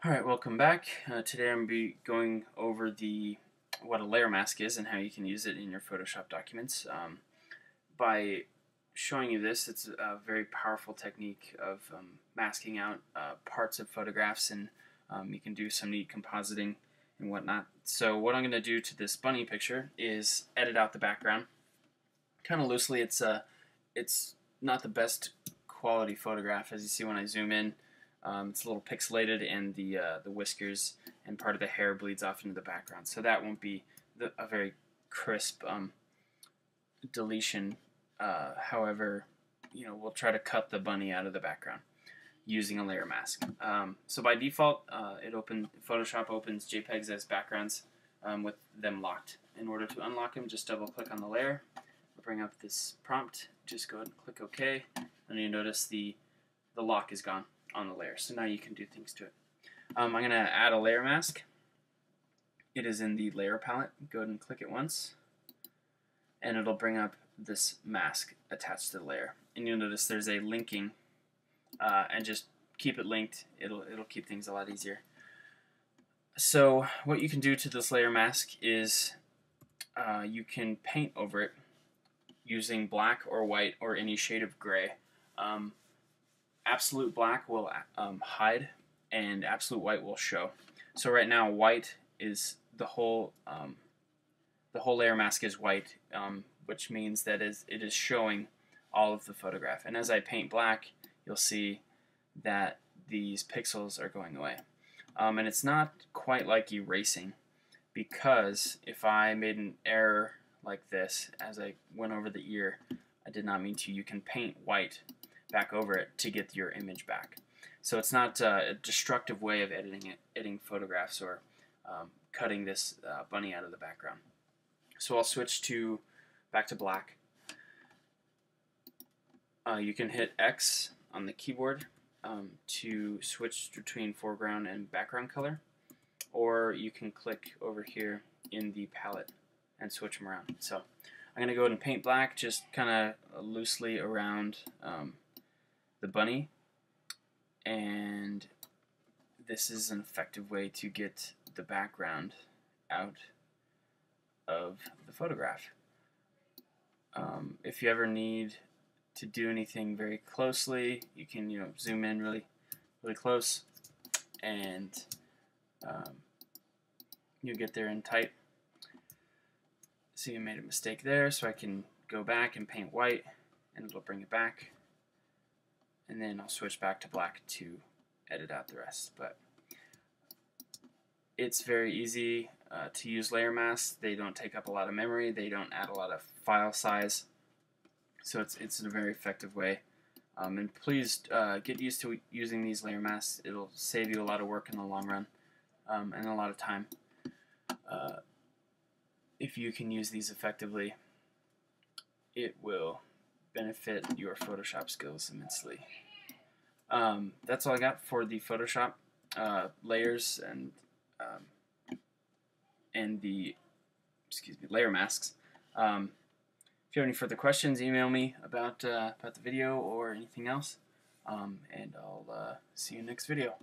Alright, welcome back. Today I'm going to be going over what a layer mask is and how you can use it in your Photoshop documents. By showing you this, it's a very powerful technique of masking out parts of photographs, and you can do some neat compositing and whatnot. So what I'm going to do to this bunny picture is edit out the background. Kind of loosely, it's not the best quality photograph, as you see when I zoom in. It's a little pixelated, and the whiskers and part of the hair bleeds off into the background. So that won't be a very crisp deletion. However, we'll try to cut the bunny out of the background using a layer mask. So by default, Photoshop opens JPEGs as backgrounds with them locked. In order to unlock them, just double click on the layer. We'll bring up this prompt. Just go ahead and click OK, and you notice the lock is gone on the layer. So now you can do things to it. I'm going to add a layer mask. It is in the layer palette. Go ahead and click it once, and it'll bring up this mask attached to the layer. And you'll notice there's a linking, and just keep it linked. It'll keep things a lot easier. So what you can do to this layer mask is you can paint over it using black or white or any shade of gray. Absolute black will hide, and absolute white will show. So right now, white is the whole layer mask is white, which means that it is showing all of the photograph. And as I paint black, you'll see that these pixels are going away. And it's not quite like erasing, because if I made an error like this as I went over the ear, I did not mean to. You can paint white back over it to get your image back. So it's not a destructive way of editing photographs or cutting this bunny out of the background. So I'll switch back to black. You can hit X on the keyboard to switch between foreground and background color, or you can click over here in the palette and switch them around. So I'm going to go ahead and paint black just kind of loosely around the bunny, and this is an effective way to get the background out of the photograph. If you ever need to do anything very closely, you can zoom in really close, and you get there in tight. So you made a mistake there, so I can go back and paint white, and it'll bring it back. And then I'll switch back to black to edit out the rest. But it's very easy to use layer masks. They don't take up a lot of memory. They don't add a lot of file size. So it's a very effective way. And please get used to using these layer masks. It'll save you a lot of work in the long run, and a lot of time. If you can use these effectively, it will benefit your Photoshop skills immensely. That's all I got for the Photoshop layers and the layer masks. If you have any further questions, email me about the video or anything else, and I'll see you next video.